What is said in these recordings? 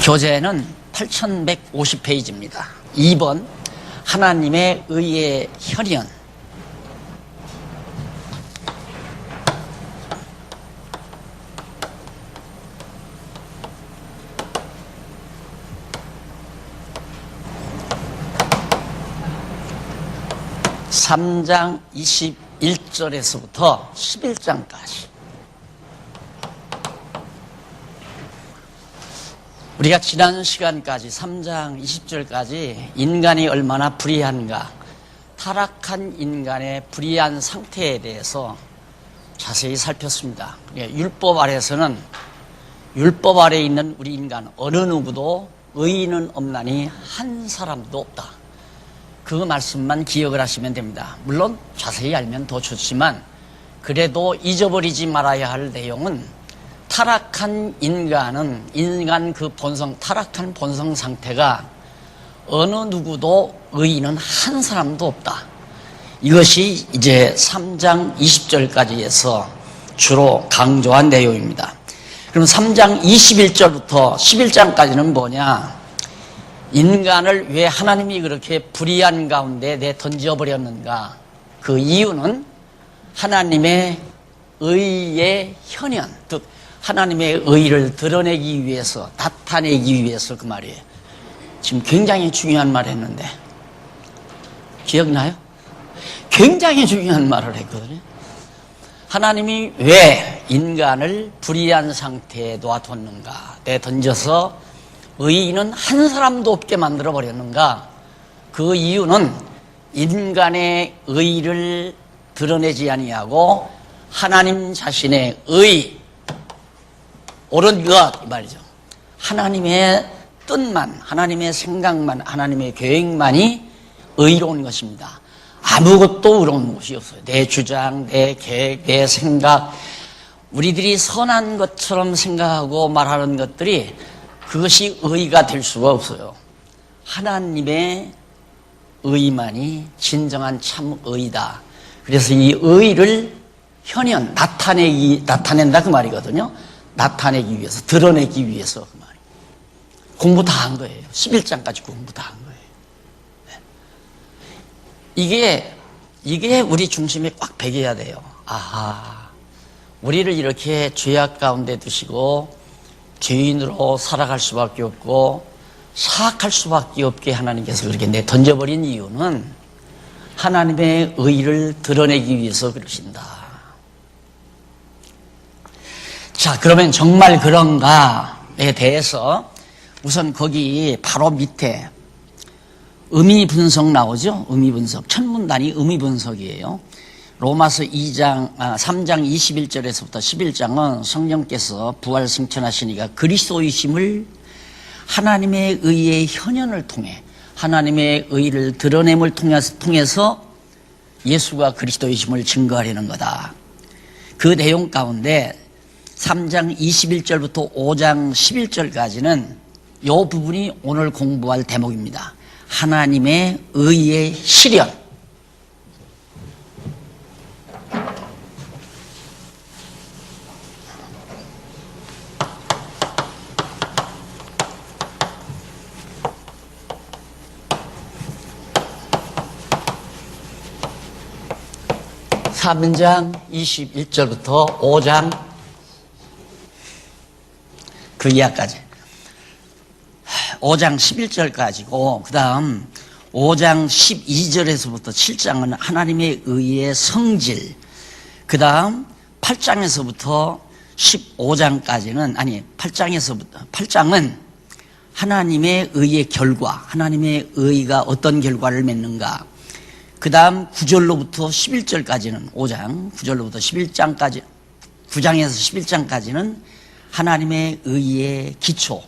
교재는 8150페이지입니다. 2번 하나님의 의의 현현. (3장) 21절에서부터 11장까지 우리가 지난 시간까지 3장 20절까지 인간이 얼마나 불의한가, 타락한 인간의 불의한 상태에 대해서 자세히 살폈습니다. 율법 아래에서는 율법 아래에 있는 우리 인간 어느 누구도 의인은 없나니 한 사람도 없다. 그 말씀만 기억을 하시면 됩니다. 물론 자세히 알면 더 좋지만 그래도 잊어버리지 말아야 할 내용은 타락한 인간은 인간 그 본성, 타락한 본성 상태가 어느 누구도 의인은 한 사람도 없다. 이것이 이제 3장 20절까지에서 주로 강조한 내용입니다. 그럼 3장 21절부터 11장까지는 뭐냐? 인간을 왜 하나님이 그렇게 불의한 가운데 내던져버렸는가? 그 이유는 하나님의 의의 현현, 즉 하나님의 의를 드러내기 위해서, 나타내기 위해서 그 말이에요. 지금 굉장히 중요한 말 했는데 기억나요? 굉장히 중요한 말을 했거든요. 하나님이 왜 인간을 불의한 상태에 놔뒀는가? 내던져서 의인은 한 사람도 없게 만들어버렸는가? 그 이유는 인간의 의를 드러내지 아니하고 하나님 자신의 의, 옳은 것 이 말이죠. 하나님의 뜻만, 하나님의 생각만, 하나님의 계획만이 의로운 것입니다. 아무것도 의로운 것이 없어요. 내 주장, 내 계획, 내 생각, 우리들이 선한 것처럼 생각하고 말하는 것들이 그것이 의가 될 수가 없어요. 하나님의 의만이 진정한 참 의다. 그래서 이 의를 현현, 나타낸다 그 말이거든요. 나타내기 위해서, 드러내기 위해서 그 말이에요. 공부 다 한 거예요. 11장까지 공부 다 한 거예요. 이게 우리 중심에 꽉 배겨야 돼요. 아하, 우리를 이렇게 죄악 가운데 두시고 죄인으로 살아갈 수밖에 없고 사악할 수밖에 없게 하나님께서 그렇게 내던져버린 이유는 하나님의 의를 드러내기 위해서 그러신다. 자, 그러면 정말 그런가에 대해서 우선 거기 바로 밑에 의미 분석 나오죠? 의미 분석. 천문단이 의미 분석이에요. 로마서 3장 21절에서부터 11장은 성령께서 부활 승천하시니까 그리스도이심을 하나님의 의의 현현을 통해 하나님의 의를 드러냄을 통해서 예수가 그리스도이심을 증거하려는 거다. 그 내용 가운데 3장 21절부터 5장 11절까지는 이 부분이 오늘 공부할 대목입니다. 하나님의 의의 실현. (3장) 21절부터 5장 그 이하까지 5장 11절까지고 그 다음 5장 12절에서부터 7장은 하나님의 의의 성질, 그 다음 8장에서부터 15장까지는 8장은 하나님의 의의 결과, 하나님의 의가 어떤 결과를 맺는가. 그 다음 9절로부터 11절까지는 5장, 9절로부터 11장까지, 9장에서 11장까지는 하나님의 의의 기초,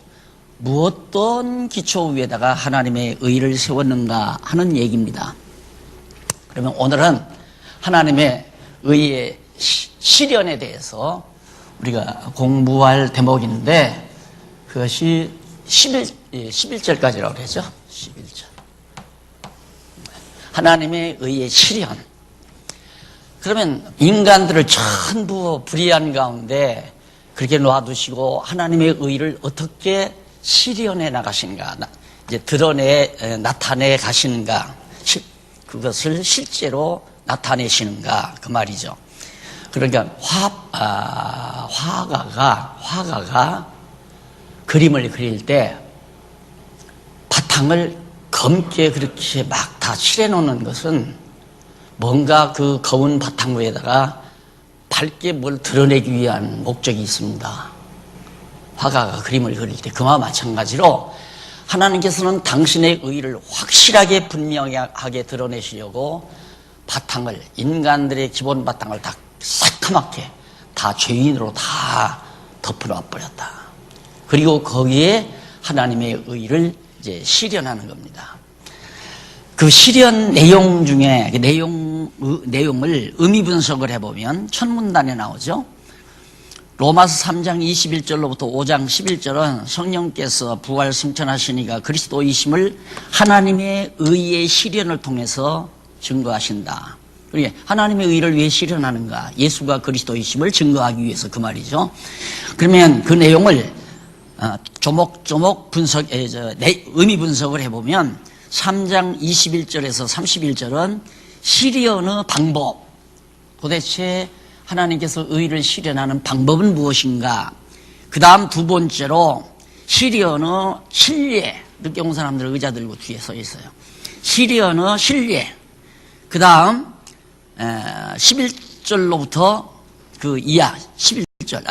무엇던 기초 위에다가 하나님의 의를 세웠는가 하는 얘기입니다. 그러면 오늘은 하나님의 의의 실현에 대해서 우리가 공부할 대목인데 그것이 11절까지라고 그러죠. 11절. 하나님의 의의 실현. 그러면 인간들을 전부 불의한 가운데 그렇게 놔두시고 하나님의 의를 어떻게 실현해 나가시는가, 이제 나타내 가시는가, 그것을 실제로 나타내시는가, 그 말이죠. 그러니까 화가가 그림을 그릴 때 바탕을 검게 그렇게 막 다 칠해 놓는 것은 뭔가 그 검은 바탕 위에다가 밝게 뭘 드러내기 위한 목적이 있습니다. 화가가 그림을 그릴 때 그와 마찬가지로 하나님께서는 당신의 의를 확실하게 분명하게 드러내시려고 바탕을, 인간들의 기본 바탕을 다 새카맣게 다 죄인으로 다 덮어놔 버렸다. 그리고 거기에 하나님의 의를 이제 실현하는 겁니다. 그 실현 내용 중에 내용을 의미 분석을 해보면 첫 문단에 나오죠. 로마서 3장 21절로부터 5장 11절은 성령께서 부활 승천하시니가 그리스도이심을 하나님의 의의 실현을 통해서 증거하신다. 그러니까 하나님의 의를 왜 실현하는가? 예수가 그리스도이심을 증거하기 위해서, 그 말이죠. 그러면 그 내용을 조목조목 의미 분석을 해보면 3장 21절에서 31절은 실현의 방법, 도대체 하나님께서 의를 실현하는 방법은 무엇인가? 그 다음 두 번째로 실현의 신뢰, 늦게 온 사람들 의자 들고 뒤에 서 있어요. 실현의 신뢰. 그 다음 11절로부터 그 이하 11절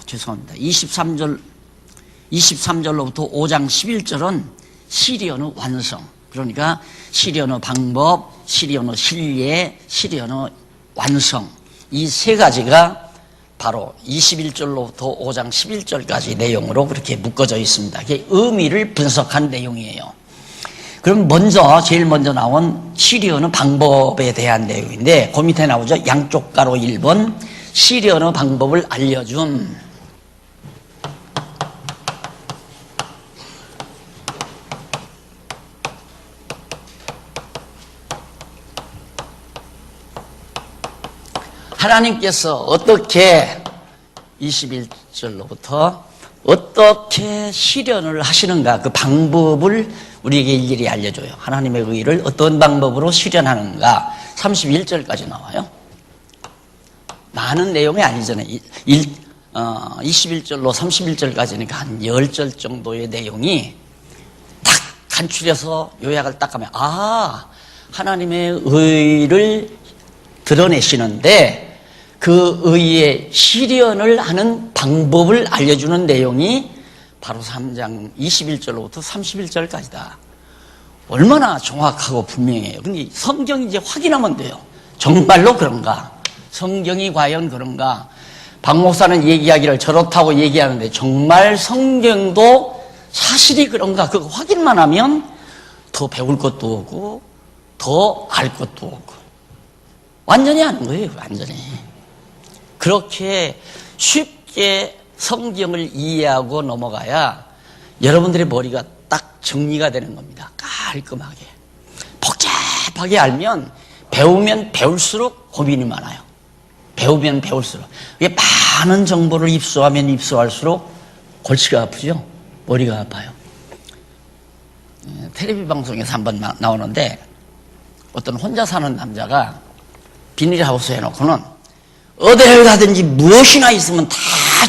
죄송합니다. 23절로부터 5장 11절은 실현의 완성. 그러니까 실현의 방법, 실현의 신뢰, 실현의 완성. 이 세 가지가 바로 21절로부터 5장 11절까지 내용으로 그렇게 묶어져 있습니다. 이게 의미를 분석한 내용이에요. 그럼 제일 먼저 나온 실현의 방법에 대한 내용인데, 그 밑에 나오죠. 양쪽 가로 1번, 실현의 방법을 알려줌. 하나님께서 어떻게 21절로부터 어떻게 실현을 하시는가, 그 방법을 우리에게 일일이 알려줘요. 하나님의 의를 어떤 방법으로 실현하는가 31절까지 나와요. 많은 내용이 아니잖아요. 21절로 31절까지니까 한 10절 정도의 내용이 딱 간추려서 요약을 딱 하면, 하나님의 의를 드러내시는데 그 의의 실현을 하는 방법을 알려주는 내용이 바로 3장 21절로부터 31절까지다. 얼마나 정확하고 분명해요. 근데 성경이 이제 확인하면 돼요. 정말로 그런가? 성경이 과연 그런가? 박 목사는 얘기하기를 저렇다고 얘기하는데 정말 성경도 사실이 그런가? 그거 확인만 하면 더 배울 것도 없고 더 알 것도 없고 완전히 아는 거예요. 완전히. 그렇게 쉽게 성경을 이해하고 넘어가야 여러분들의 머리가 딱 정리가 되는 겁니다. 깔끔하게. 복잡하게 알면 배우면 배울수록 고민이 많아요. 배우면 배울수록. 이게 많은 정보를 입수하면 입수할수록 골치가 아프죠. 머리가 아파요. 텔레비 방송에서 한번 나오는데 어떤 혼자 사는 남자가 비닐하우스 해놓고는 어디를 가든지 무엇이나 있으면 다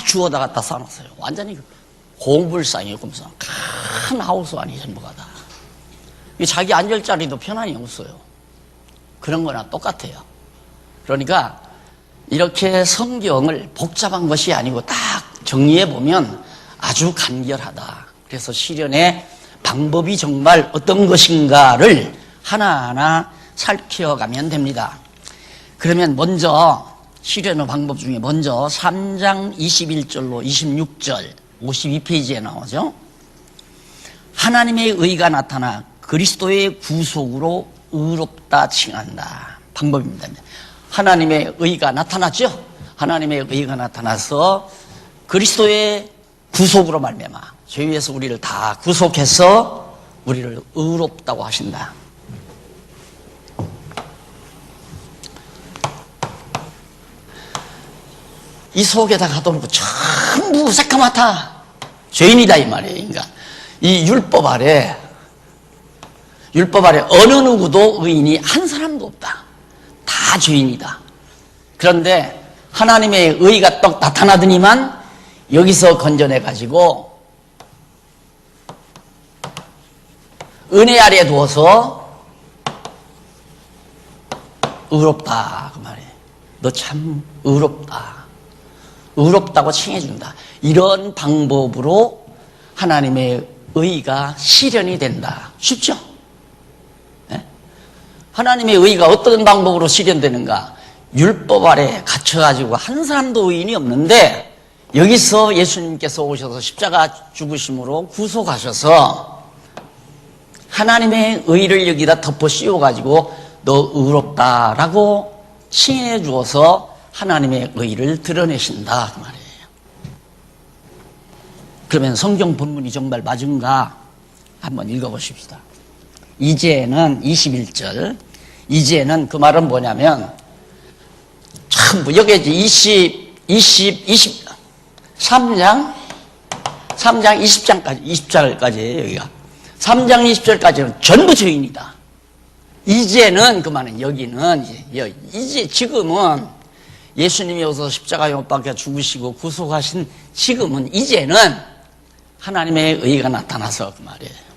주워다 갖다 쌓아놨어요. 완전히 고물상이에요. 큰 하우스 안이 전부가 다. 자기 앉을 자리도 편안히 없어요. 그런 거나 똑같아요. 그러니까 이렇게 성경을 복잡한 것이 아니고 딱 정리해보면 아주 간결하다. 그래서 실현의 방법이 정말 어떤 것인가를 하나하나 살펴가면 됩니다. 그러면 먼저 실현의 방법 중에 먼저 3장 21절로 26절 52페이지에 나오죠. 하나님의 의가 나타나 그리스도의 구속으로 의롭다 칭한다. 방법입니다. 하나님의 의가 나타났죠. 하나님의 의가 나타나서 그리스도의 구속으로 말미암아 죄에서 우리를 다 구속해서 우리를 의롭다고 하신다. 이 속에다 가둬놓고 전부 새까맣다. 죄인이다 이 말이에요. 그러니까 이 율법 아래 어느 누구도 의인이 한 사람도 없다. 다 죄인이다. 그런데 하나님의 의가 떡 나타나더니만 여기서 건져내가지고 은혜 아래 두어서 의롭다 그 말이에요. 너 참 의롭다. 의롭다고 칭해준다. 이런 방법으로 하나님의 의가 실현이 된다. 쉽죠? 네? 하나님의 의가 어떤 방법으로 실현되는가? 율법 아래 갇혀가지고 한 사람도 의인이 없는데 여기서 예수님께서 오셔서 십자가 죽으심으로 구속하셔서 하나님의 의를 여기다 덮어 씌워가지고 너 의롭다라고 칭해 주어서 하나님의 의를 드러내신다 그 말이에요. 그러면 성경 본문이 정말 맞은가 한번 읽어보십시다. 이제는 21절 이제는 그 말은 뭐냐면 참 여기 3장 20절까지예요. 여기가 3장 20절까지는 전부 죄인이다. 이제는 그 말은 여기는 이제 지금은 예수님이 오셔서 십자가에 못 박혀 죽으시고 구속하신 지금은 이제는 하나님의 의가 나타나서 그 말이에요.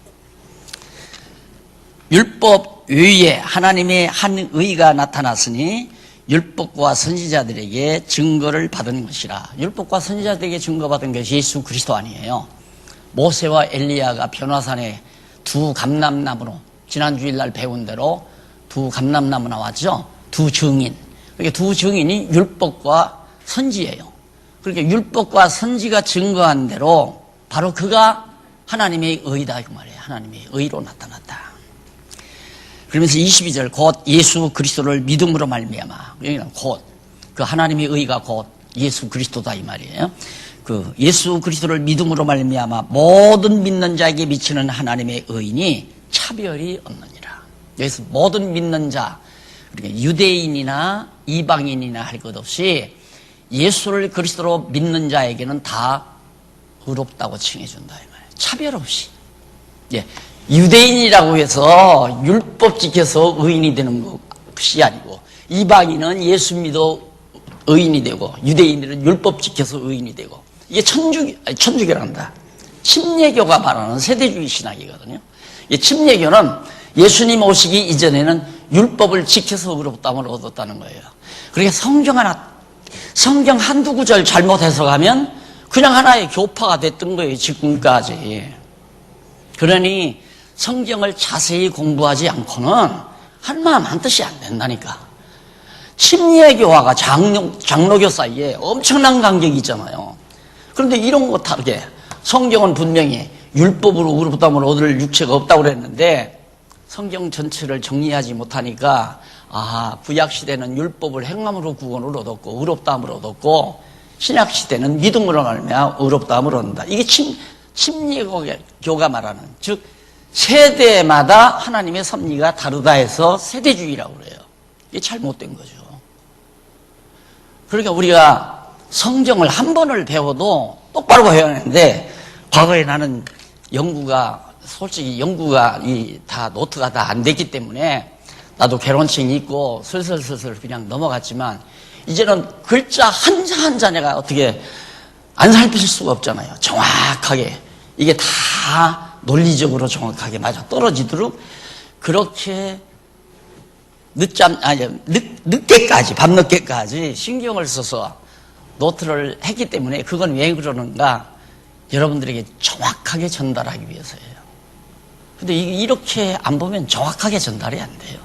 율법 외에 하나님의 한 의가 나타났으니 율법과 선지자들에게 증거를 받은 것이라. 율법과 선지자들에게 증거받은 것이 예수 그리스도 아니에요. 모세와 엘리야가 변화산에 두 감람나무로 지난 주일날 배운 대로 두 감람나무 나왔죠. 두 증인. 그러니까 두 증인이 율법과 선지예요. 그러니까 율법과 선지가 증거한 대로 바로 그가 하나님의 의다 그 말이에요. 하나님의 의로 나타났다. 그러면서 22절 곧 예수 그리스도를 믿음으로 말미암아. 여기는 곧 그 하나님의 의가 곧 예수 그리스도다 이 말이에요. 그 예수 그리스도를 믿음으로 말미암아 모든 믿는 자에게 미치는 하나님의 의인이 차별이 없느니라. 여기서 모든 믿는 자, 그러니까 유대인이나 이방인이나 할 것 없이 예수를 그리스도로 믿는 자에게는 다 의롭다고 칭해준다 이 말이에요. 차별 없이. 예. 유대인이라고 해서 율법 지켜서 의인이 되는 것이 아니고 이방인은 예수 믿어 의인이 되고 유대인들은 율법 지켜서 의인이 되고 이게 천주교란다. 침례교가 말하는 세대주의 신학이거든요. 이 침례교는 예수님 오시기 이전에는 율법을 지켜서 의롭다함을 얻었다는 거예요. 그러니까 성경 한두 구절 잘못 해석하면 그냥 하나의 교파가 됐던 거예요. 지금까지. 그러니 성경을 자세히 공부하지 않고는 한마음 한뜻이 안 된다니까. 침례교화가 장로교 사이에 엄청난 간격이 있잖아요. 그런데 이런 거 다르게 성경은 분명히 율법으로 의롭다함을 얻을 육체가 없다고 그랬는데 성경 전체를 정리하지 못하니까 구약시대는 율법을 행함으로 구원을 얻었고 의롭다함을 얻었고 신약시대는 믿음으로 말미암아 의롭다함을 얻는다. 이게 침례교가 말하는 즉 세대마다 하나님의 섭리가 다르다 해서 세대주의라고 그래요. 이게 잘못된 거죠. 그러니까 우리가 성경을 한 번을 배워도 똑바로 배워야 하는데 과거에 나는 솔직히 연구가 다 노트가 다 안 됐기 때문에 나도 개론증이 있고 슬슬 그냥 넘어갔지만 이제는 글자 한자 한자 내가 어떻게 안 살필 수가 없잖아요. 정확하게 이게 다 논리적으로 정확하게 맞아 떨어지도록 그렇게 늦게까지 밤늦게까지 신경을 써서 노트를 했기 때문에 그건 왜 그러는가 여러분들에게 정확하게 전달하기 위해서예요. 근데 이렇게 안 보면 정확하게 전달이 안 돼요.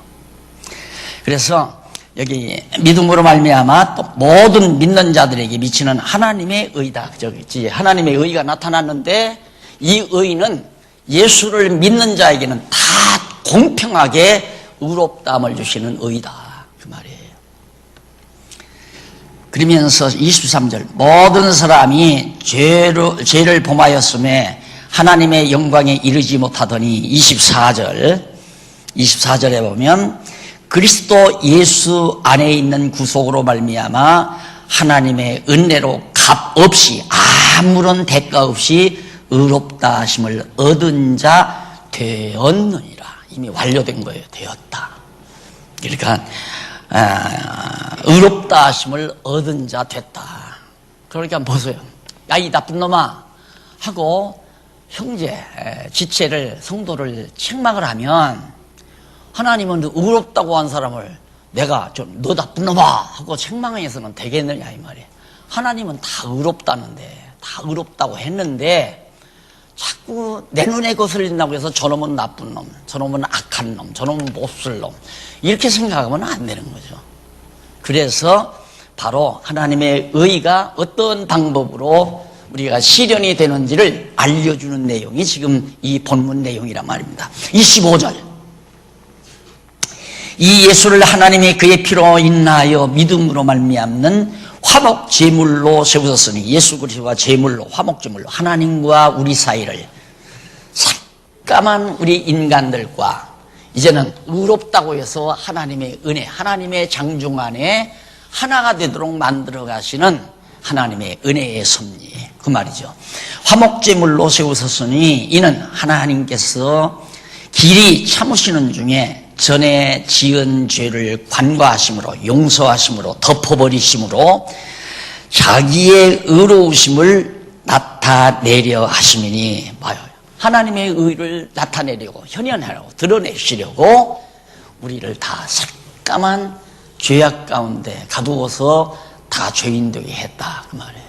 그래서 여기 믿음으로 말미암아 또 모든 믿는 자들에게 미치는 하나님의 의다. 저기 하나님의 의가 나타났는데 이 의는 예수를 믿는 자에게는 다 공평하게 의롭다함을 주시는 의다. 그 말이에요. 그러면서 23절 모든 사람이 죄를 범하였음에 하나님의 영광에 이르지 못하더니 24절에 보면 그리스도 예수 안에 있는 구속으로 말미암아 하나님의 은혜로 값 없이 아무런 대가 없이 의롭다 하심을 얻은 자 되었느니라. 이미 완료된 거예요. 되었다. 그러니까 의롭다 하심을 얻은 자 됐다. 그러니까 보세요. 야, 이 나쁜 놈아 하고 형제, 지체를, 성도를 책망을 하면 하나님은 의롭다고 한 사람을 내가 좀 너 나쁜 놈아 하고 책망해서는 되겠느냐 이 말이에요. 하나님은 다 의롭다는데, 다 의롭다고 했는데 자꾸 내 눈에 거슬린다고 해서 저놈은 나쁜 놈, 저놈은 악한 놈, 저놈은 못쓸 놈 이렇게 생각하면 안 되는 거죠. 그래서 바로 하나님의 의가 어떤 방법으로 우리가 실현이 되는지를 알려주는 내용이 지금 이 본문 내용이란 말입니다. 25절. 이 예수를 하나님이 그의 피로 인하여 믿음으로 말미암는 화목 제물로 세우셨으니, 예수 그리스도가 제물로, 화목 제물로 하나님과 우리 사이를 삭감한 우리 인간들과 이제는 의롭다고 해서 하나님의 은혜, 하나님의 장중 안에 하나가 되도록 만들어 가시는 하나님의 은혜의 섭리, 그 말이죠. 화목 제물로 세우셨으니 이는 하나님께서 길이 참으시는 중에 전에 지은 죄를 관과하심으로, 용서하심으로, 덮어버리심으로 자기의 의로우심을 나타내려 하심이니, 봐요. 하나님의 의를 나타내려고, 현현하려고, 드러내시려고 우리를 다 삭감한 죄악 가운데 가두어서 다 죄인 되게 했다, 그 말이에요.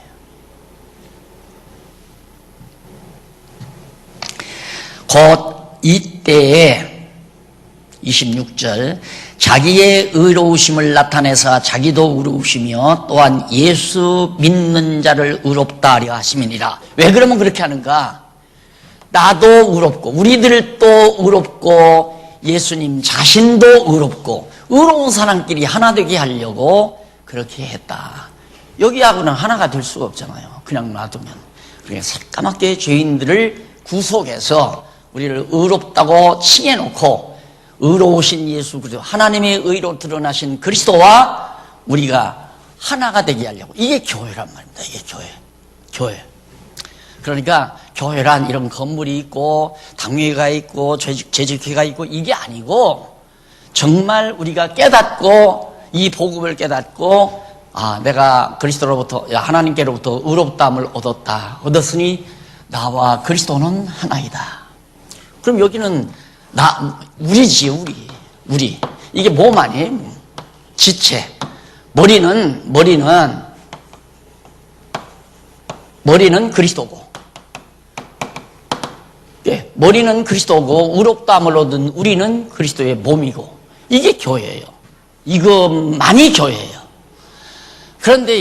곧 이때에 26절, 자기의 의로우심을 나타내사 자기도 의로우시며 또한 예수 믿는 자를 의롭다 하려 하심이니라. 왜 그러면 그렇게 하는가? 나도 의롭고 우리들도 의롭고 예수님 자신도 의롭고 의로운 사람끼리 하나 되게 하려고 그렇게 했다. 여기하고는 하나가 될 수가 없잖아요. 그냥 놔두면. 그러니까 새까맣게 죄인들을 구속해서 우리를 의롭다고 칭해놓고 의로우신 예수 그리스도, 하나님의 의로 드러나신 그리스도와 우리가 하나가 되게 하려고. 이게 교회란 말입니다. 이게 교회. 그러니까 교회란 이런 건물이 있고 당회가 있고 재직회가 있고 이게 아니고, 정말 우리가 깨닫고 이 복음을 깨닫고, 아, 내가 그리스도로부터, 하나님께로부터 의롭다함을 얻었으니 나와 그리스도는 하나이다. 그럼 여기는 우리지, 우리. 이게 몸 아니에요? 지체. 머리는 그리스도고. 예, 머리는 그리스도고, 의롭다함을 얻은 우리는 그리스도의 몸이고. 이게 교회예요. 이것만이 교회예요. 그런데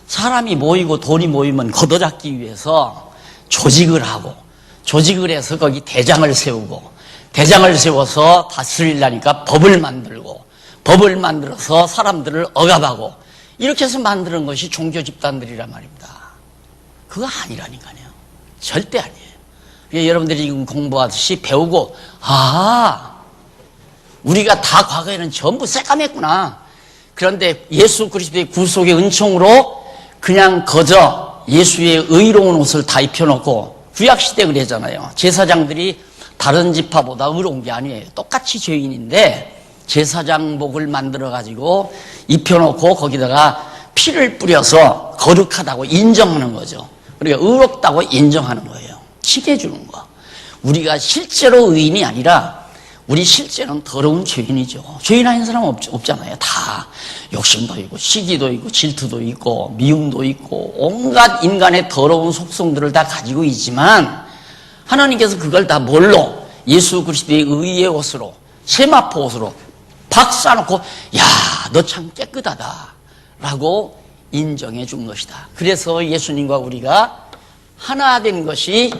사람이 모이고 돈이 모이면 걷어잡기 위해서 조직을 하고, 조직을 해서 거기 대장을 세우고, 대장을 세워서 다스리려니까 법을 만들고, 법을 만들어서 사람들을 억압하고, 이렇게 해서 만드는 것이 종교 집단들이란 말입니다. 그거 아니라니까요. 절대 아니에요. 그러니까 여러분들이 지금 공부하듯이 배우고, 우리가 다 과거에는 전부 새까맸구나. 그런데 예수 그리스도의 구속의 은총으로 그냥 거저 예수의 의로운 옷을 다 입혀놓고, 구약시대 그러잖아요. 제사장들이 다른 지파보다 의로운 게 아니에요. 똑같이 죄인인데 제사장복을 만들어가지고 입혀놓고 거기다가 피를 뿌려서 거룩하다고 인정하는 거죠. 그러니까 의롭다고 인정하는 거예요. 칭해주는 거. 우리가 실제로 의인이 아니라 우리 실제는 더러운 죄인이죠. 죄인 아닌 사람은 없잖아요. 다 욕심도 있고 시기도 있고 질투도 있고 미움도 있고 온갖 인간의 더러운 속성들을 다 가지고 있지만, 하나님께서 그걸 다 뭘로? 예수 그리스도의 의의 옷으로, 세마포 옷으로 박사놓고, 야, 너 참 깨끗하다 라고 인정해 준 것이다. 그래서 예수님과 우리가 하나 된 것이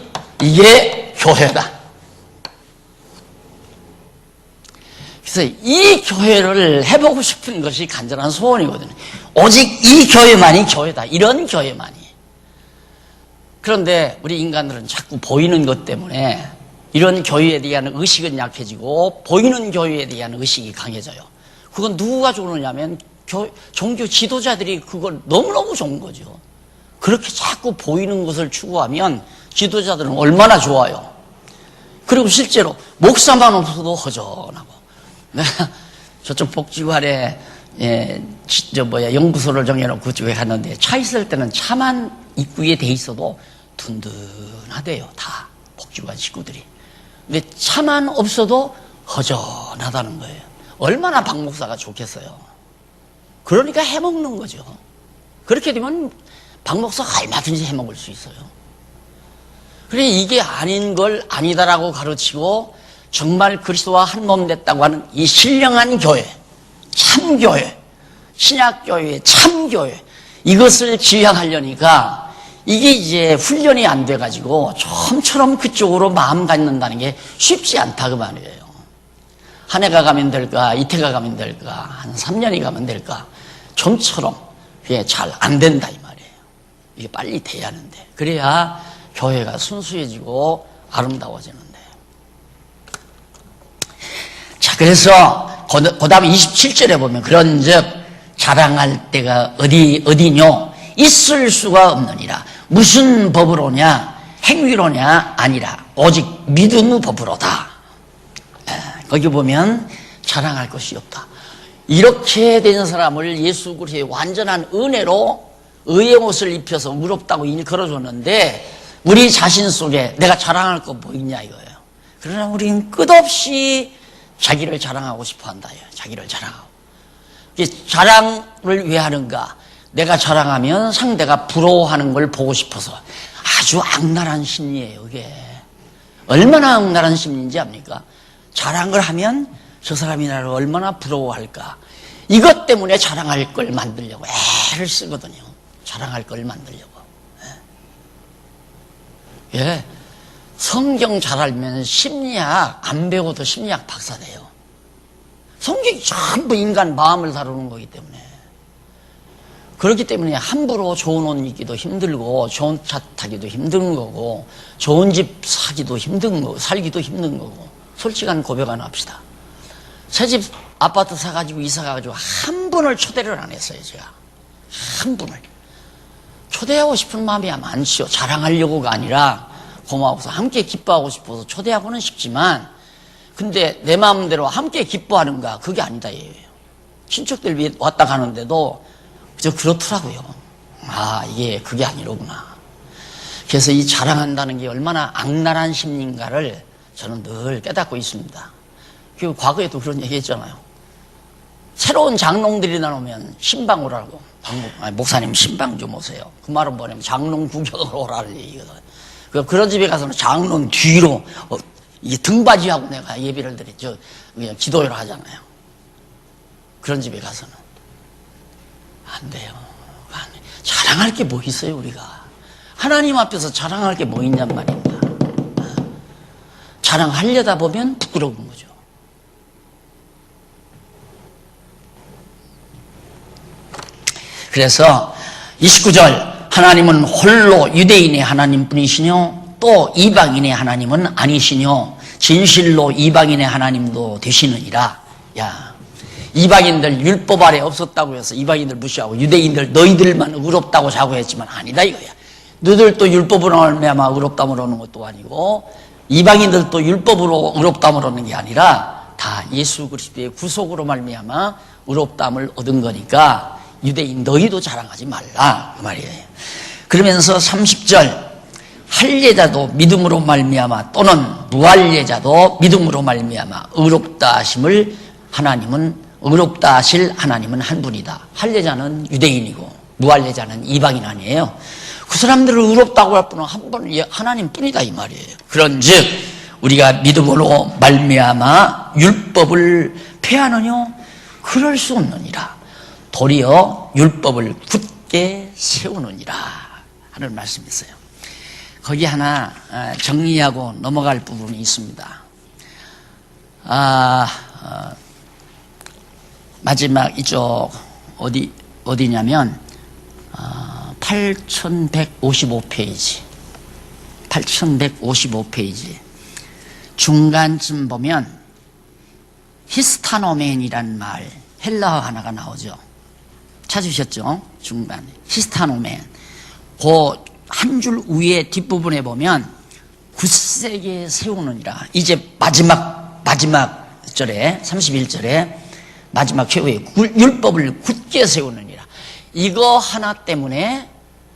이게 교회다. 그래서 이 교회를 해보고 싶은 것이 간절한 소원이거든요. 오직 이 교회만이 교회다. 이런 교회만이. 그런데 우리 인간들은 자꾸 보이는 것 때문에 이런 교회에 대한 의식은 약해지고 보이는 교회에 대한 의식이 강해져요. 그건 누구가 좋으냐면 종교 지도자들이 그걸 너무너무 좋은 거죠. 그렇게 자꾸 보이는 것을 추구하면 지도자들은 얼마나 좋아요. 그리고 실제로 목사만 없어도 허전하고. 내가 저쪽 복지관에 연구소를 정해놓고 그쪽에 갔는데 차 있을 때는 차만 입구에 돼 있어도 든든하대요. 다 복지관 식구들이. 근데 차만 없어도 허전하다는 거예요. 얼마나 박 목사가 좋겠어요. 그러니까 해먹는 거죠. 그렇게 되면 박 목사가 얼마든지 해먹을 수 있어요. 그래 이게 아닌 걸 아니다라고 가르치고 정말 그리스도와 한 몸 됐다고 하는 이 신령한 교회, 참교회, 신약교회, 참교회 이것을 지향하려니까 이게 이제 훈련이 안 돼가지고 좀처럼 그쪽으로 마음 갖는다는 게 쉽지 않다 그 말이에요. 한 해가 가면 될까, 이태가 가면 될까, 한 3년이 가면 될까, 좀처럼 그게 잘 안 된다 이 말이에요. 이게 빨리 돼야 하는데 그래야 교회가 순수해지고 아름다워지는데. 자, 그래서 그 다음에 27절에 보면 그런즉 자랑할 때가 어디뇨? 있을 수가 없느니라. 무슨 법으로냐? 행위로냐? 아니라 오직 믿음의 법으로다. 거기 보면 자랑할 것이 없다. 이렇게 된 사람을 예수 그리스도의 완전한 은혜로 의의 옷을 입혀서 의롭다고 걸어줬는데 우리 자신 속에 내가 자랑할 거 뭐 있냐 이거예요. 그러나 우리는 끝없이 자기를 자랑하고 싶어 한다. 자기를 자랑하고. 자랑을 왜 하는가? 내가 자랑하면 상대가 부러워하는 걸 보고 싶어서. 아주 악랄한 심리예요 이게. 얼마나 악랄한 심리인지 압니까? 자랑을 하면 저 사람이 나를 얼마나 부러워할까. 이것 때문에 자랑할 걸 만들려고 애를 쓰거든요. 자랑할 걸 만들려고. 예. 성경 잘 알면 심리학 안 배워도 심리학 박사 돼요. 성경이 전부 인간 마음을 다루는 거기 때문에. 그렇기 때문에 함부로 좋은 옷 입기도 힘들고 좋은 차 타기도 힘든 거고 좋은 집 사기도 힘든 거고 살기도 힘든 거고. 솔직한 고백 하나 합시다. 새 집 아파트 사가지고 이사 가가지고 한 분을 초대를 안 했어요 제가. 한 분을. 초대하고 싶은 마음이 많지요. 자랑하려고가 아니라 고마워서 함께 기뻐하고 싶어서 초대하고는 싶지만 근데 내 마음대로 함께 기뻐하는가 그게 아니다 얘예요. 친척들 왔다 가는데도 그렇더라고요. 아 이게 그게 아니로구나. 그래서 이 자랑한다는 게 얼마나 악랄한 심리인가를 저는 늘 깨닫고 있습니다. 그 과거에도 그런 얘기 했잖아요. 새로운 장롱들이 나오면 신방 오라고. 목사님 신방 좀 오세요. 그 말은 뭐냐면 장롱 구경을 오라는 얘기거든. 그런 집에 가서는 장롱 뒤로 이게 등받이하고 내가 예배를 드렸죠. 그냥 기도를 하잖아요. 그런 집에 가서는 안 돼요. 안 돼. 자랑할 게 뭐 있어요 우리가. 하나님 앞에서 자랑할 게 뭐 있냔 말입니다. 자랑하려다 보면 부끄러운 거죠. 그래서 29절 하나님은 홀로 유대인의 하나님뿐이시뇨 또 이방인의 하나님은 아니시뇨 진실로 이방인의 하나님도 되시느니라. 야, 이방인들 율법 아래 없었다고 해서 이방인들 무시하고 유대인들 너희들만 의롭다고 자고했지만 아니다 이거야. 너희들도 율법으로 말미암아 의롭다므로 오는 것도 아니고 이방인들도 율법으로 의롭다므로 오는 게 아니라 다 예수 그리스도의 구속으로 말미암아 의롭다함을 얻은 거니까 유대인 너희도 자랑하지 말라 그 말이에요. 그러면서 30절 할례자도 믿음으로 말미암아 또는 무할례자도 믿음으로 말미암아 의롭다 하심을 하나님은 의롭다 하실 하나님은 한 분이다. 할례자는 유대인이고 무할례자는 이방인 아니에요. 그 사람들을 의롭다고 할 분은 한 분 하나님뿐이다 이 말이에요. 그런즉 우리가 믿음으로 말미암아 율법을 폐하느뇨 그럴 수 없느니라. 도리어 율법을 굳게 세우느니라 하는 말씀이 있어요. 거기 하나 정리하고 넘어갈 부분이 있습니다. 마지막 이쪽 어디냐면 8155페이지 8155페이지 중간쯤 보면 히스타노멘이라는 말 헬라어 하나가 나오죠. 찾으셨죠? 중간에 히스타노멘 그 한 줄 위에 뒷부분에 보면 굳세게 세우느니라. 이제 마지막 절에 31절에 마지막 최후의 율법을 굳게 세우느니라. 이거 하나 때문에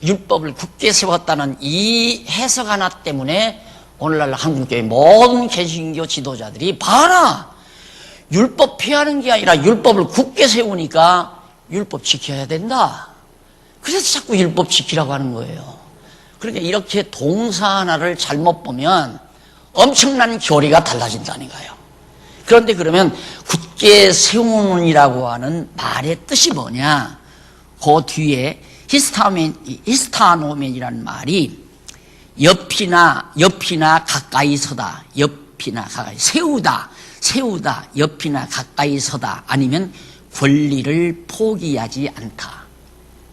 율법을 굳게 세웠다는 이 해석 하나 때문에 오늘날 한국교회 모든 개신교 지도자들이 봐라, 율법 폐하는 게 아니라 율법을 굳게 세우니까 율법 지켜야 된다. 그래서 자꾸 율법 지키라고 하는 거예요. 그러니까 이렇게 동사 하나를 잘못 보면 엄청난 교리가 달라진다니까요. 그런데 그러면 굳게 세우느니라고 하는 말의 뜻이 뭐냐? 그 뒤에 히스타노멘이라는 말이 옆이나 가까이 서다, 옆이나 가까이 세우다, 옆이나 가까이 서다, 아니면 권리를 포기하지 않다.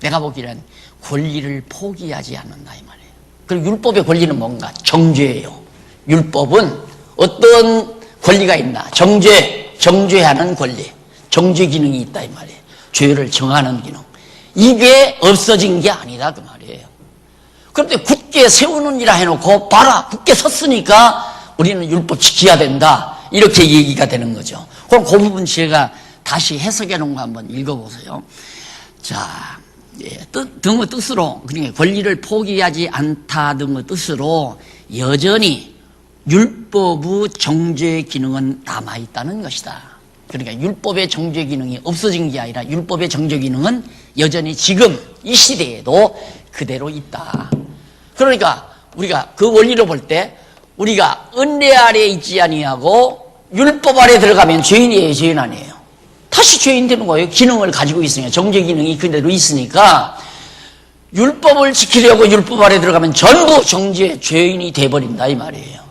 내가 보기에는 권리를 포기하지 않는다 이 말이에요. 그리고 율법의 권리는 뭔가? 정죄예요. 율법은 어떤 권리가 있나? 정죄하는 권리, 정죄 기능이 있다 이 말이에요. 죄를 정하는 기능. 이게 없어진 게 아니다 그 말이에요. 그런데 굳게 세우느니라 해놓고 봐라, 굳게 섰으니까 우리는 율법 지켜야 된다, 이렇게 얘기가 되는 거죠. 그럼 그 부분 제가 다시 해석해 놓은 거 한번 읽어보세요. 자, 등의 뜻으로, 그러니까 권리를 포기하지 않다 등의 뜻으로 여전히 율법의 정죄 기능은 남아있다는 것이다. 그러니까 율법의 정죄 기능이 없어진 게 아니라 율법의 정죄 기능은 여전히 지금 이 시대에도 그대로 있다. 그러니까 우리가 그 원리로 볼 때 우리가 은혜 아래에 있지 아니하고 율법 아래 들어가면 죄인이에요, 죄인 아니에요? 다시 죄인 되는 거예요. 기능을 가지고 있으니까, 정죄 기능이 그대로 있으니까 율법을 지키려고 율법 아래 들어가면 전부 죄인이 돼버린다 이 말이에요.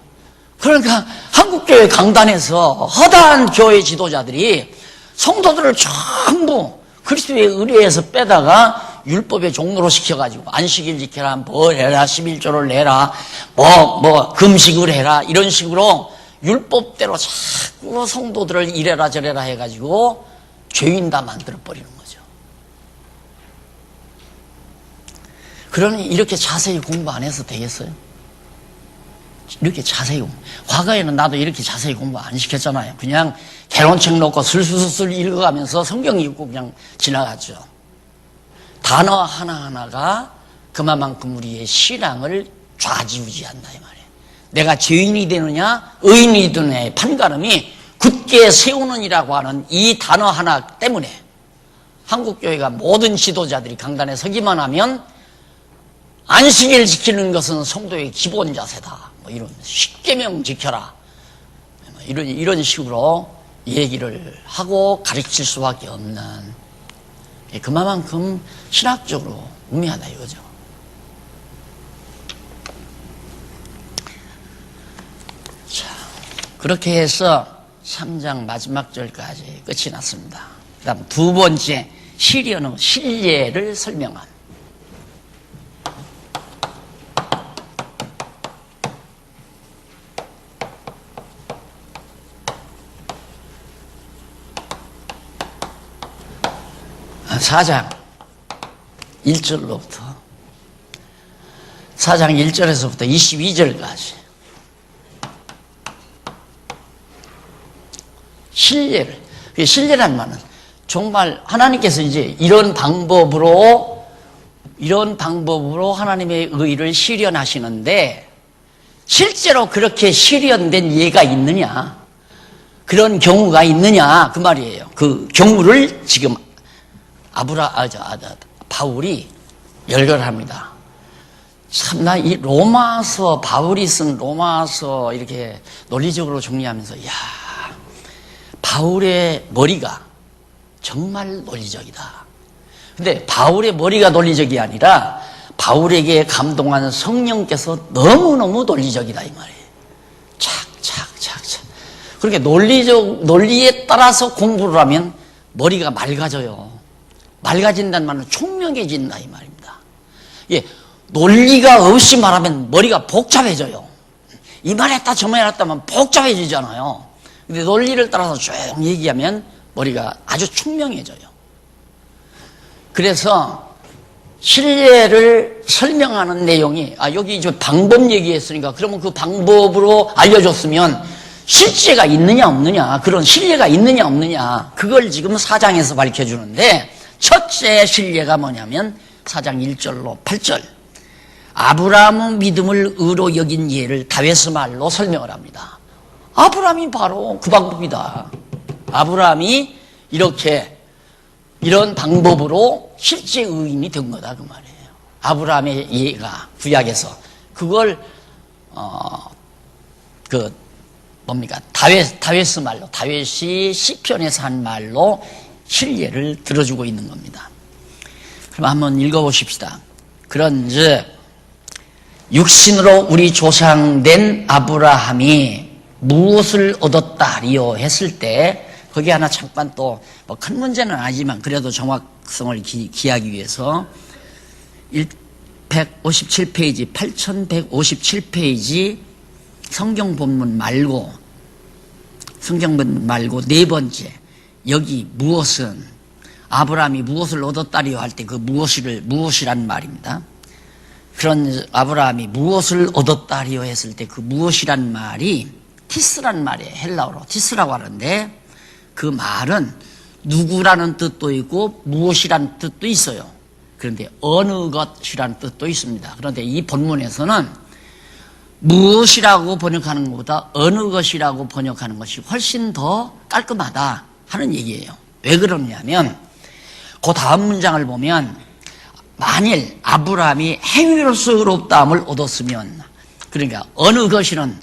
그러니까 한국교회 강단에서 허다한 교회 지도자들이 성도들을 전부 그리스도의 의뢰에서 빼다가 율법의 종로로 시켜가지고 안식일 지켜라, 뭐 해라, 11조를 내라, 금식을 해라, 이런 식으로 율법대로 자꾸 성도들을 이래라 저래라 해가지고 죄인 다 만들어버리는 거죠. 그러니 이렇게 자세히 공부 안 해서 되겠어요? 이렇게 자세히 과거에는 나도 이렇게 자세히 공부 안 시켰잖아요. 그냥 개론책 놓고 술술술 읽어가면서 성경 읽고 그냥 지나갔죠. 단어 하나하나가 그만큼 우리의 신앙을 좌지우지한다 이 말이에요. 내가 죄인이 되느냐 의인이 되느냐의 판가름이 굳게 세우느니라고 하는 이 단어 하나 때문에 한국교회가 모든 지도자들이 강단에 서기만 하면 안식일 지키는 것은 성도의 기본 자세다, 이런 십계명 지켜라, 이런 식으로 얘기를 하고 가르칠 수밖에 없는, 그만큼 신학적으로 우매하다 이거죠. 자, 그렇게 해서 3장 마지막 절까지 끝이 났습니다. 그 다음 두 번째 시련의 신뢰를 설명한, 사장 1절로부터 4장 1절에서부터 22절까지 신뢰란 말은 정말 하나님께서 이제 이런 방법으로 하나님의 의를 실현하시는데 실제로 그렇게 실현된 예가 있느냐, 그런 경우가 있느냐 그 말이에요. 그 경우를 지금 바울이 열거합니다. 참나 이 로마서, 바울이 쓴 로마서 이렇게 논리적으로 정리하면서, 이야, 바울의 머리가 정말 논리적이다. 근데 바울의 머리가 논리적이 아니라 바울에게 감동한 성령께서 너무너무 논리적이다 이 말이에요. 착착착착. 그렇게 논리에 따라서 공부를 하면 머리가 맑아져요. 맑아진다는 말은 총명해진다 이 말입니다. 예, 논리가 없이 말하면 머리가 복잡해져요. 이 말했다 저 말했다면 복잡해지잖아요. 근데 논리를 따라서 쭉 얘기하면 머리가 아주 총명해져요. 그래서 신뢰를 설명하는 내용이, 여기 저 방법 얘기했으니까, 그러면 그 방법으로 알려줬으면 실제가 있느냐 없느냐, 그런 신뢰가 있느냐 없느냐, 그걸 지금 4장에서 밝혀주는데, 첫째 신뢰가 뭐냐면 4장 1절로 8절, 아브라함은 믿음을 의로 여긴 예를 다윗의 말로 설명을 합니다. 아브라함이 바로 그 방법이다. 아브라함이 이렇게 이런 방법으로 실제 의인이 된 거다, 그 말이에요. 아브라함의 예가 구약에서 그걸 다윗의 말로, 다윗이 시편에서 한 말로 신뢰를 들어주고 있는 겁니다. 그럼 한번 읽어보십시다. 그런즉 육신으로 우리 조상된 아브라함이 무엇을 얻었다리요 했을 때, 거기 하나 잠깐 또 큰 문제는 아니지만 그래도 정확성을 기하기 위해서 157페이지 8157페이지 성경 본문 말고 네 번째, 여기 무엇은, 아브라함이 무엇을 얻었다리요 할 때 그 무엇이란 말입니다. 그런 아브라함이 무엇을 얻었다리요 했을 때 그 무엇이란 말이 티스란 말이에요. 헬라어로 티스라고 하는데, 그 말은 누구라는 뜻도 있고 무엇이라는 뜻도 있어요. 그런데 어느 것이라는 뜻도 있습니다. 그런데 이 본문에서는 무엇이라고 번역하는 것보다 어느 것이라고 번역하는 것이 훨씬 더 깔끔하다 하는 얘기예요. 왜 그러냐면 그 다음 문장을 보면, 만일 아브라함이 행위로서 의롭다함을 얻었으면, 그러니까 어느 것은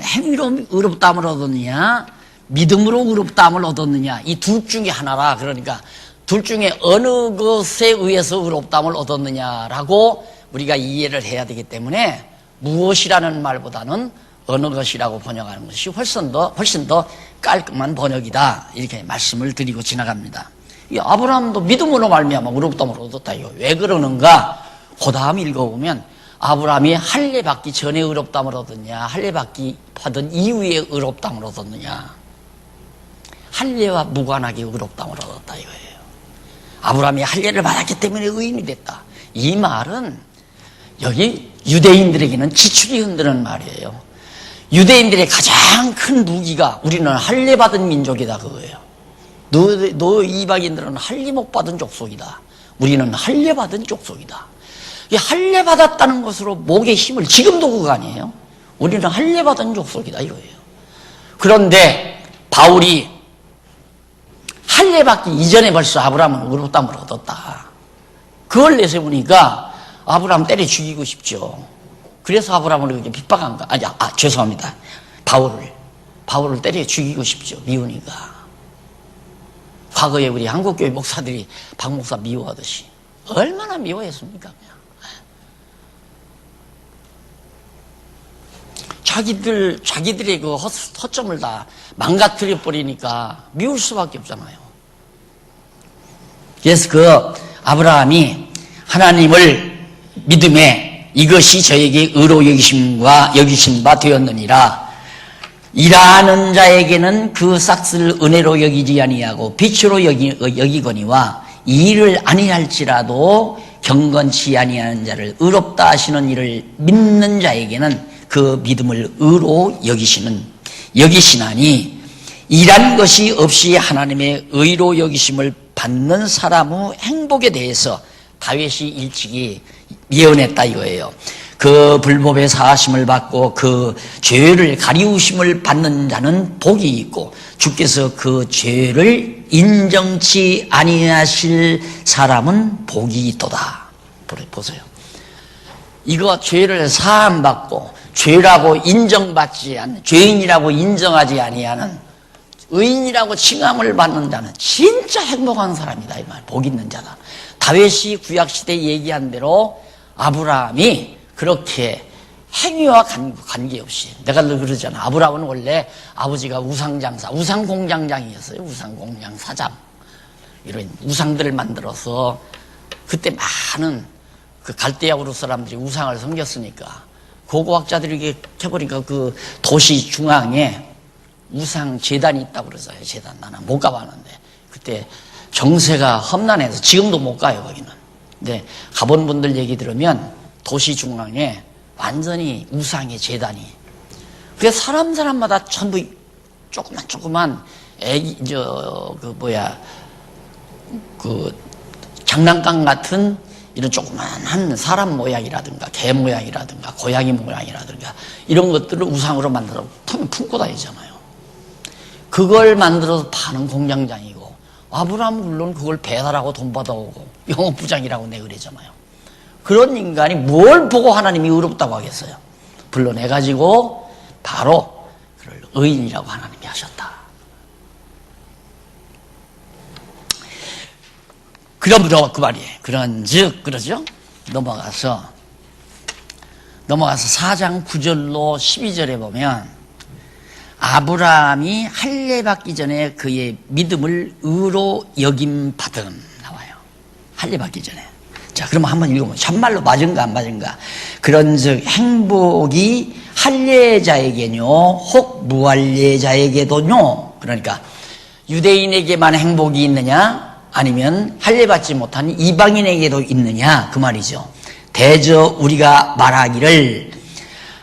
행위로 의롭다함을 얻었느냐, 믿음으로 의롭다함을 얻었느냐, 이 둘 중에 하나라. 그러니까 둘 중에 어느 것에 의해서 의롭다함을 얻었느냐라고 우리가 이해를 해야 되기 때문에 무엇이라는 말보다는 어느 것이라고 번역하는 것이 훨씬 더 깔끔한 번역이다, 이렇게 말씀을 드리고 지나갑니다. 이 아브라함도 믿음으로 말미암아 의롭다함을 얻었다. 이거 왜 그러는가? 그 다음 읽어보면 아브라함이 할례 받기 전에 의롭다함을 얻었냐, 할례 받은 이후에 의롭다함을 얻었느냐, 할례와 무관하게 의롭다함을 얻었다 이거예요. 아브라함이 할례를 받았기 때문에 의인이 됐다. 이 말은 여기 유대인들에게는 지출이 흔드는 말이에요. 유대인들의 가장 큰 무기가 우리는 할례 받은 민족이다 그거예요. 너 이방인들은 할례 못 받은 족속이다. 우리는 할례 받은 족속이다. 이 할례 받았다는 것으로 목의 힘을, 지금도 그거 아니에요? 우리는 할례 받은 족속이다 이거예요. 그런데 바울이 할례 받기 이전에 벌써 아브라함은 의롭다함을 얻었다, 그걸 내세우니까 아브라함 때려 죽이고 싶죠. 그래서 아브라함을 이렇게 핍박한 거. 죄송합니다. 바울을 때려 죽이고 싶죠. 미우니까. 과거에 우리 한국교회 목사들이 박 목사 미워하듯이 얼마나 미워했습니까? 그냥. 자기들의 그 허점을 다 망가뜨려 버리니까 미울 수밖에 없잖아요. 그래서 그 아브라함이 하나님을 믿음에 이것이 저에게 의로 여기신 바 되었느니라. 일하는 자에게는 그 삭슬 은혜로 여기지 아니하고 빛으로 여기거니와 이 일을 아니할지라도 경건치 아니하는 자를 의롭다 하시는 일을 믿는 자에게는 그 믿음을 의로 여기시나니, 일한 것이 없이 하나님의 의로 여기심을 받는 사람의 행복에 대해서 다윗이 일찍이 예언했다 이거예요. 그 불법의 사하심을 받고 그 죄를 가리우심을 받는 자는 복이 있고, 주께서 그 죄를 인정치 아니하실 사람은 복이 있도다. 보세요. 이거 죄를 사함받고 죄라고 인정받지 않는, 죄인이라고 인정하지 아니하는, 의인이라고 칭함을 받는 자는 진짜 행복한 사람이다 이 말. 복 있는 자다. 다윗이 구약시대에 얘기한 대로 아브라함이 그렇게 행위와 관계없이, 내가 늘 그러잖아. 아브라함은 원래 아버지가 우상장사, 우상공장장이었어요. 우상공장사장. 이런 우상들을 만들어서, 그때 많은 그 갈대아우르 사람들이 우상을 섬겼으니까 고고학자들이 이렇게 해보니까 그 도시 중앙에 우상 재단이 있다고 그러잖아요. 재단. 나는 못 가봤는데 그때 정세가 험난해서 지금도 못 가요. 거기는 근데 가본 분들 얘기 들으면 도시 중앙에 완전히 우상의 제단이. 그래서 사람마다 전부 조그만 애기, 장난감 같은 이런 조그만한 사람 모양이라든가 개 모양이라든가 고양이 모양이라든가 이런 것들을 우상으로 만들어 통 품고 다니잖아요. 그걸 만들어서 파는 공장장이고, 아브라함은 물론 그걸 배달하고 돈 받아오고 영업부장이라고 내 그러잖아요. 그런 인간이 뭘 보고 하나님이 의롭다고 하겠어요? 불러내가지고 바로 그를 의인이라고 하나님이 하셨다. 그러므로 그 말이에요. 그런즉 그러죠. 넘어가서 4장 9절로 12절에 보면 아브라함이 할례 받기 전에 그의 믿음을 의로 여김 받음 나와요. 할례 받기 전에. 자, 그러면 한번 읽어보면 참말로 맞은가 안 맞은가. 그런즉 행복이 할례자에게뇨 혹 무할례자에게도뇨. 그러니까 유대인에게만 행복이 있느냐 아니면 할례 받지 못한 이방인에게도 있느냐 그 말이죠. 대저 우리가 말하기를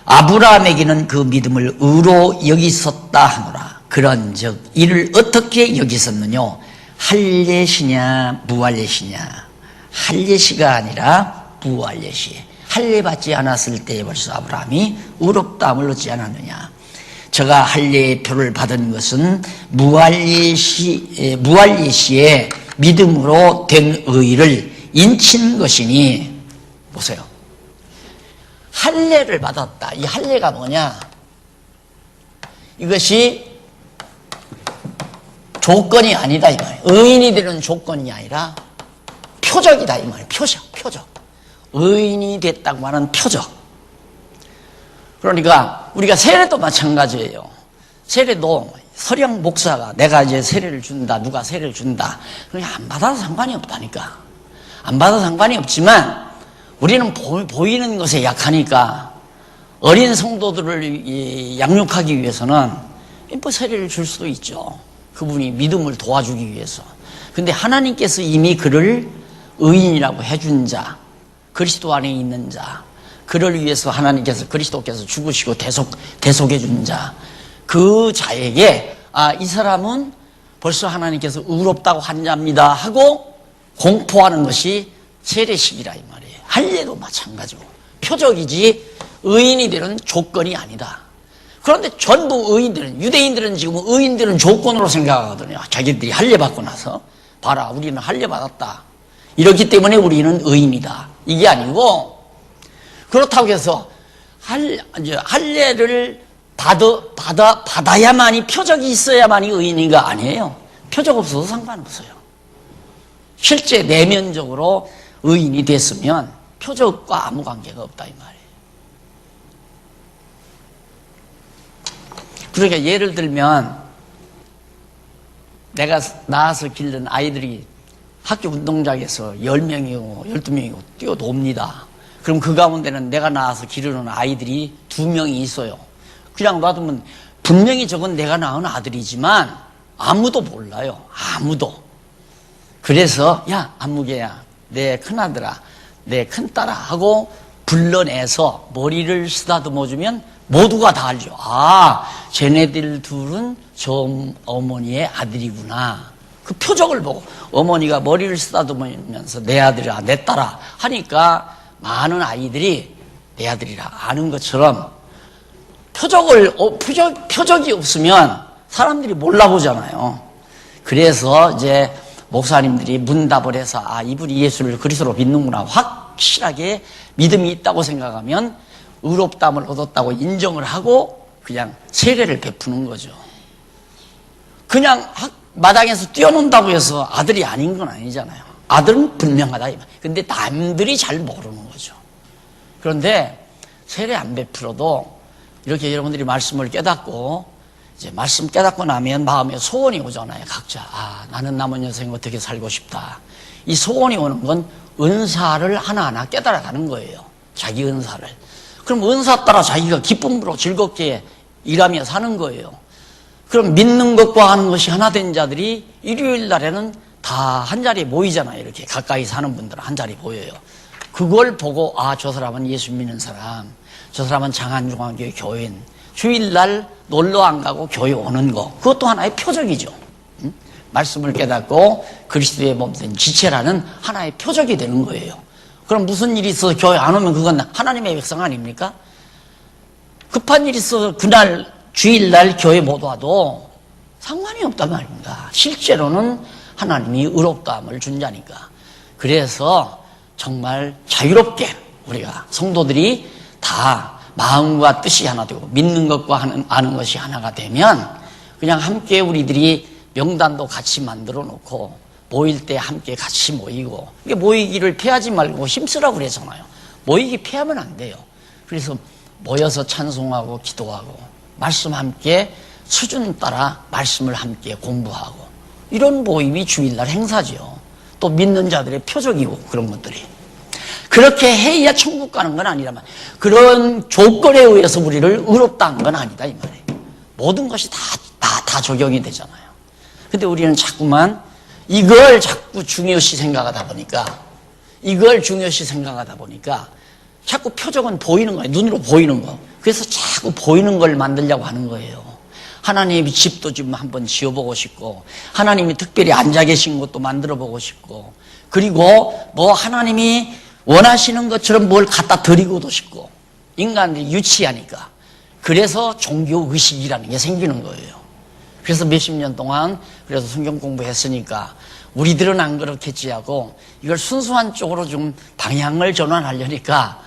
아브라함에게는 그 믿음을 의로 여기셨다 하노라. 그런즉 이를 어떻게 여기셨느뇨? 할례시냐 무할례시냐? 할례시가 아니라 무할례시. 할례 받지 않았을 때에 벌써 아브라함이 의롭다함을 얻지 않았느냐? 저가 할례의 표를 받은 것은 무할례시의 믿음으로 된 의를 인친 것이니. 보세요. 할례를 받았다. 이 할례가 뭐냐? 이것이 조건이 아니다 이 말이에요. 의인이 되는 조건이 아니라 표적이다 이 말이에요. 표적. 의인이 됐다고 하는 표적. 그러니까 우리가 세례도 마찬가지예요. 세례도 서령 목사가 내가 이제 세례를 준다, 누가 세례를 준다, 그냥 안 받아도 상관이 없다니까. 안 받아도 상관이 없지만 우리는 보이는 것에 약하니까 어린 성도들을 양육하기 위해서는 뭐 세례를 줄 수도 있죠. 그분이 믿음을 도와주기 위해서. 근데 하나님께서 이미 그를 의인이라고 해준 자, 그리스도 안에 있는 자, 그를 위해서 하나님께서 그리스도께서 죽으시고 대속해 준 자, 그 자에게 이 사람은 벌써 하나님께서 의롭다고 한 자입니다 하고 공포하는 것이 세례식이라 이 말이에요. 할례도 마찬가지고 표적이지 의인이 되는 조건이 아니다. 그런데 전부 의인들은, 유대인들은 지금 의인들은 조건으로 생각하거든요. 자기들이 할례 받고 나서 봐라 우리는 할례 받았다, 이렇기 때문에 우리는 의인이다, 이게 아니고, 그렇다고 해서 할례를 받아야만이, 표적이 있어야만이 의인인가? 아니에요. 표적 없어도 상관없어요. 실제 내면적으로 의인이 됐으면 표적과 아무 관계가 없다 이 말이에요. 그러니까 예를 들면 내가 낳아서 기른 아이들이 학교 운동장에서 10명이고 12명이고 뛰어놉니다. 그럼 그 가운데는 내가 낳아서 기르는 아이들이 2명이 있어요. 그냥 놔두면 분명히 저건 내가 낳은 아들이지만 아무도 몰라요. 아무도. 그래서 야 안무개야, 내 큰아들아, 내 큰딸아 하고 불러내서 머리를 쓰다듬어주면 모두가 다 알죠. 쟤네들 둘은 저 어머니의 아들이구나. 그 표적을 보고 어머니가 머리를 쓰다듬으면서 내 아들아, 내 딸아 하니까 많은 아이들이 내 아들이라 아는 것처럼 표적이 없으면 사람들이 몰라보잖아요. 그래서 이제 목사님들이 문답을 해서 이분이 예수를 그리스도로 믿는구나 확실하게 믿음이 있다고 생각하면 의롭다함을 얻었다고 인정을 하고 그냥 세례를 베푸는 거죠. 그냥 마당에서 뛰어논다고 해서 아들이 아닌 건 아니잖아요. 아들은 분명하다. 근데 남들이 잘 모르는 거죠. 그런데 세례 안 베풀어도 이렇게 여러분들이 말씀을 깨닫고 이제 말씀 깨닫고 나면 마음에 소원이 오잖아요. 각자 나는 남은 여생 어떻게 살고 싶다. 이 소원이 오는 건 은사를 하나하나 깨달아가는 거예요. 자기 은사를. 그럼 은사 따라 자기가 기쁨으로 즐겁게 일하며 사는 거예요. 그럼 믿는 것과 하는 것이 하나 된 자들이 일요일 날에는 다 한 자리에 모이잖아요. 이렇게 가까이 사는 분들은 한 자리에 모여요. 그걸 보고 아, 저 사람은 예수 믿는 사람, 저 사람은 장안중앙교회 교인, 주일날 놀러 안 가고 교회 오는 거, 그것도 하나의 표적이죠. 응? 말씀을 깨닫고 그리스도의 몸된 지체라는 하나의 표적이 되는 거예요. 그럼 무슨 일이 있어서 교회 안 오면 그건 하나님의 백성 아닙니까? 급한 일이 있어서 그날 주일날 교회 못 와도 상관이 없단 말입니다. 실제로는 하나님이 의롭다함을 준다니까. 그래서 정말 자유롭게 우리가 성도들이 다 마음과 뜻이 하나 되고 믿는 것과 아는 것이 하나가 되면 그냥 함께 우리들이 명단도 같이 만들어 놓고 모일 때 함께 같이 모이고, 이게 모이기를 피하지 말고 힘쓰라고 그랬잖아요. 모이기 피하면 안 돼요. 그래서 모여서 찬송하고 기도하고 말씀 함께 수준 따라 말씀을 함께 공부하고, 이런 모임이 주일날 행사죠. 또 믿는 자들의 표적이고 그런 것들이. 그렇게 해야 천국 가는 건 아니라만, 그런 조건에 의해서 우리를 의롭다 한 건 아니다 이 말이에요. 모든 것이 다 적용이 되잖아요. 근데 우리는 자꾸만 이걸 자꾸 중요시 생각하다 보니까 자꾸 표적은 보이는 거예요. 눈으로 보이는 거. 그래서 자꾸 보이는 걸 만들려고 하는 거예요. 하나님이 집도 좀 한번 지어보고 싶고, 하나님이 특별히 앉아 계신 것도 만들어보고 싶고, 그리고 뭐 하나님이 원하시는 것처럼 뭘 갖다 드리고도 싶고, 인간들이 유치하니까. 그래서 종교의식이라는 게 생기는 거예요. 그래서 몇십 년 동안 그래서 성경 공부했으니까 우리들은 안 그렇겠지 하고 이걸 순수한 쪽으로 좀 방향을 전환하려니까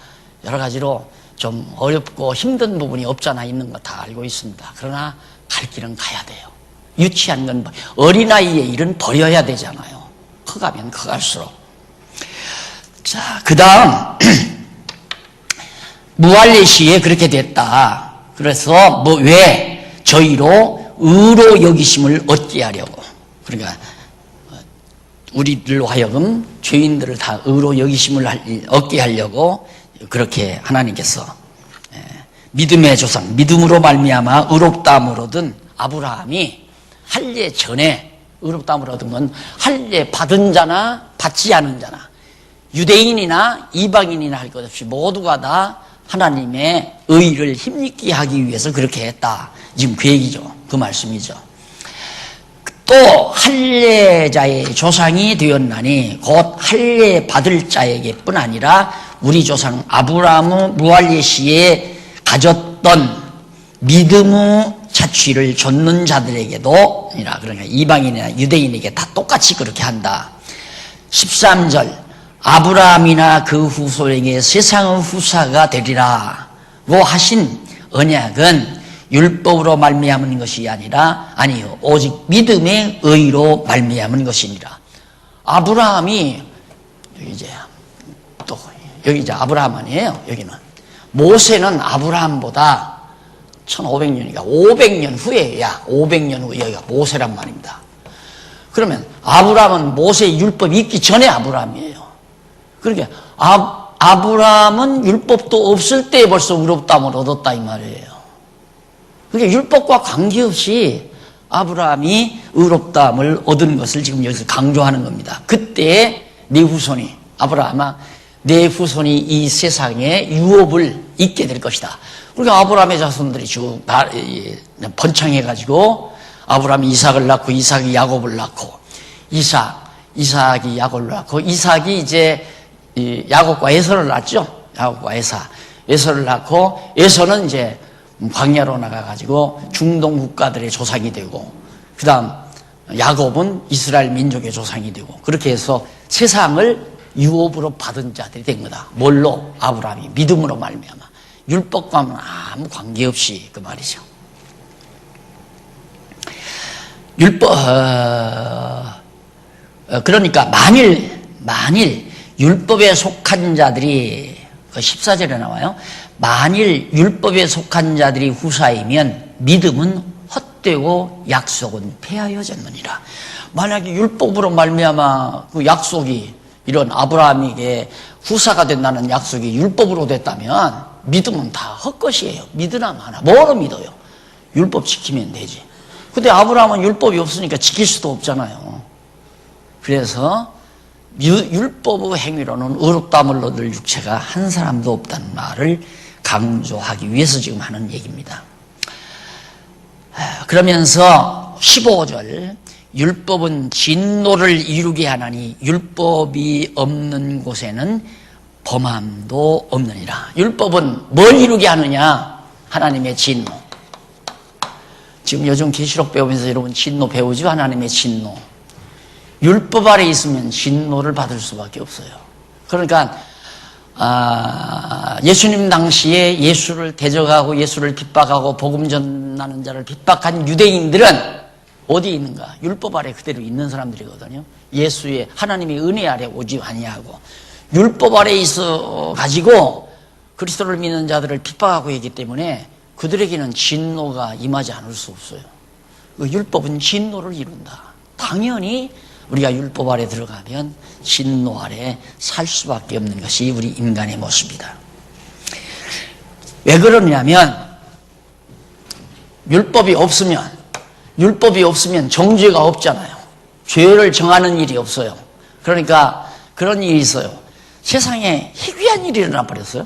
여러 가지로 좀 어렵고 힘든 부분이 없잖아 있는 거 다 알고 있습니다. 그러나 갈 길은 가야 돼요. 유치한 건 어린아이의 일은 버려야 되잖아요. 커가면 커갈수록. 자, 그 다음 무할레시에 그렇게 됐다. 그래서 왜 저희로 의로 여기심을 얻게 하려고, 그러니까 우리들로 하여금 죄인들을 다 의로 여기심을 얻게 하려고 그렇게 하나님께서 믿음의 조상, 믿음으로 말미암아 의롭다함을 얻은 아브라함이 할례 전에, 의롭다함을 얻은 건 할례 받은 자나 받지 않은 자나 유대인이나 이방인이나 할 것 없이 모두가 다 하나님의 의를 힘입게 하기 위해서 그렇게 했다. 지금 그 얘기죠. 그 말씀이죠. 또 할례자의 조상이 되었나니 곧 할례 받을 자에게 뿐 아니라 우리 조상 아브라함의 무할례시에 가졌던 믿음의 자취를 좇는 자들에게도 아니라, 그러니까 이방인이나 유대인에게 다 똑같이 그렇게 한다. 13절 아브라함이나 그 후손에게 세상의 후사가 되리라고 하신 언약은 율법으로 말미암은 것이 아니라, 아니요, 오직 믿음의 의로 말미암은 것이니라. 아브라함이 여기 이제 아브라함 아니에요. 여기는 모세는 아브라함보다 1500년이니까 500년 후에야, 500년 후에 여기가 모세란 말입니다. 그러면 아브라함은 모세의 율법이 있기 전에 아브라함이에요. 그러니까 아브라함은 율법도 없을 때 벌써 의롭다함을 얻었다 이 말이에요. 그러니까 율법과 관계없이 아브라함이 의롭다함을 얻은 것을 지금 여기서 강조하는 겁니다. 그때 네 후손이, 아브라함아, 내 후손이 이 세상에 유업을 잇게 될 것이다. 그러니까 아브라함의 자손들이 쭉 번창해가지고 아브라함이 이삭을 낳고 이삭이 야곱을 낳고 이삭이 야곱을 낳고 이삭이 이제 야곱과 에서를 낳았죠. 야곱과 에서를 낳고 에서는 이제 광야로 나가가지고 중동 국가들의 조상이 되고, 그 다음 야곱은 이스라엘 민족의 조상이 되고, 그렇게 해서 세상을 유업으로 받은 자들이 된 거다. 뭘로? 아브라함이 믿음으로 말미암아. 율법과는 아무 관계없이 그 말이죠. 그러니까 만일 율법에 속한 자들이, 그 14절에 나와요. 만일 율법에 속한 자들이 후사이면 믿음은 헛되고 약속은 폐하여졌느니라. 만약에 율법으로 말미암아 그 약속이, 이런 아브라함에게 후사가 된다는 약속이 율법으로 됐다면 믿음은 다 헛것이에요. 믿으나 마나. 뭐로 믿어요? 율법 지키면 되지. 근데 아브라함은 율법이 없으니까 지킬 수도 없잖아요. 그래서 율법의 행위로는 의롭다함을 얻을 육체가 한 사람도 없다는 말을 강조하기 위해서 지금 하는 얘기입니다. 그러면서 15절, 율법은 진노를 이루게 하나니 율법이 없는 곳에는 범함도 없느니라. 율법은 뭘 이루게 하느냐? 하나님의 진노. 지금 요즘 계시록 배우면서 여러분 진노 배우죠? 하나님의 진노. 율법 아래 있으면 진노를 받을 수밖에 없어요. 그러니까 예수님 당시에 예수를 대적하고 예수를 핍박하고 복음 전하는 자를 핍박한 유대인들은 어디에 있는가? 율법 아래 그대로 있는 사람들이거든요. 예수의 하나님의 은혜 아래 오지 아니하고 율법 아래 있어 가지고 그리스도를 믿는 자들을 핍박하고 있기 때문에 그들에게는 진노가 임하지 않을 수 없어요. 그 율법은 진노를 이룬다. 당연히 우리가 율법 아래 들어가면 진노 아래 살 수밖에 없는 것이 우리 인간의 모습이다. 왜 그러냐면 율법이 없으면 정죄가 없잖아요. 죄를 정하는 일이 없어요. 그러니까 그런 일이 있어요. 세상에 희귀한 일이 일어나 버렸어요.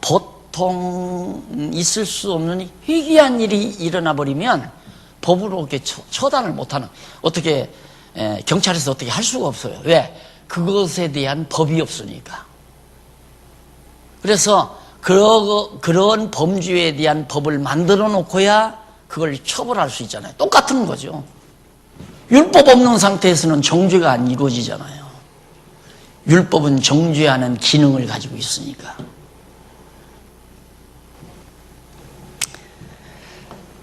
보통 있을 수 없는 희귀한 일이 일어나 버리면 법으로 이렇게 처단을 못하는, 어떻게 경찰에서 어떻게 할 수가 없어요. 왜? 그것에 대한 법이 없으니까. 그래서 그런 범죄에 대한 법을 만들어 놓고야 그걸 처벌할 수 있잖아요. 똑같은 거죠. 율법 없는 상태에서는 정죄가 안 이루어지잖아요. 율법은 정죄하는 기능을 가지고 있으니까.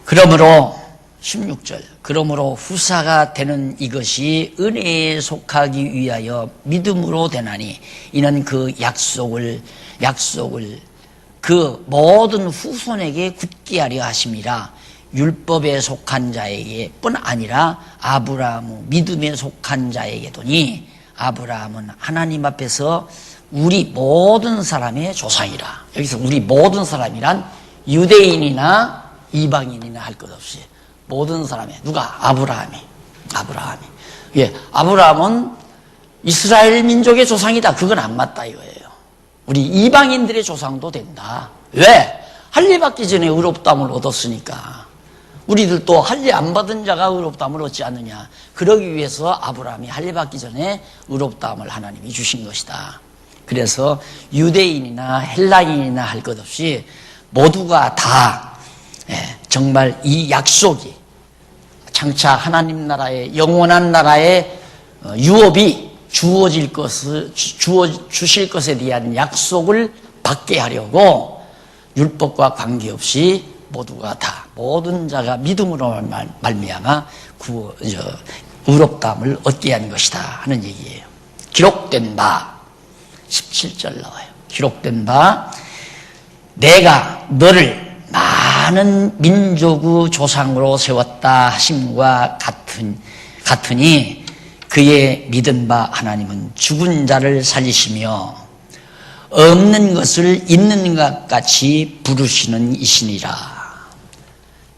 그러므로 16절, 그러므로 후사가 되는 이것이 은혜에 속하기 위하여 믿음으로 되나니 이는 그 약속을 그 모든 후손에게 굳게 하려 하심이라. 율법에 속한 자에게 뿐 아니라 아브라함 믿음에 속한 자에게도니 아브라함은 하나님 앞에서 우리 모든 사람의 조상이라. 여기서 우리 모든 사람이란 유대인이나 이방인이나 할 것 없이 모든 사람의, 누가? 아브라함이. 예, 아브라함은 이스라엘 민족의 조상이다. 그건 안 맞다 이거예요. 우리 이방인들의 조상도 된다. 왜? 할례 받기 전에 의롭다함을 얻었으니까. 우리들도 할례 안 받은 자가 의롭다함을 얻지 않느냐. 그러기 위해서 아브라함이 할례 받기 전에 의롭다함을 하나님이 주신 것이다. 그래서 유대인이나 헬라인이나 할 것 없이 모두가 다 정말 이 약속이 장차 하나님 나라의 영원한 나라의 유업이 주어질 것을 주실 것에 대한 약속을 받게 하려고 율법과 관계없이 모두가 다 모든 자가 믿음으로 말미암아 의롭다함을 얻게 한 것이다 하는 얘기예요. 기록된 바 17절 나와요. 기록된 바 내가 너를 많은 민족의 조상으로 세웠다 하심과 같으니 그의 믿은 바 하나님은 죽은 자를 살리시며 없는 것을 있는 것 같이 부르시는 이시니라.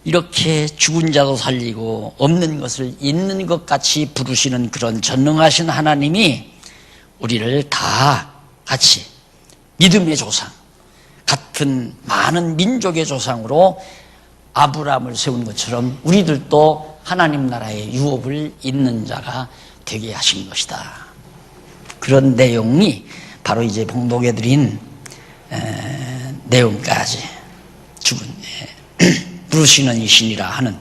이렇게 죽은 자도 살리고 없는 것을 있는 것 같이 부르시는 그런 전능하신 하나님이 우리를 다 같이 믿음의 조상, 같은 많은 민족의 조상으로 아브라함을 세운 것처럼 우리들도 하나님 나라의 유업을 잇는 자가 되게 하신 것이다. 그런 내용이 바로 이제 봉독해 드린 내용까지 죽은 부르시는 이신이라 하는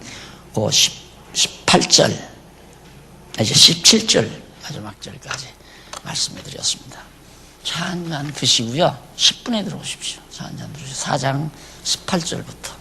그 18절 이제 17절 마지막 절까지 말씀해 드렸습니다. 차 한 잔 드시고요 10분에 들어오십시오. 차 한 잔 드시고 4장 18절부터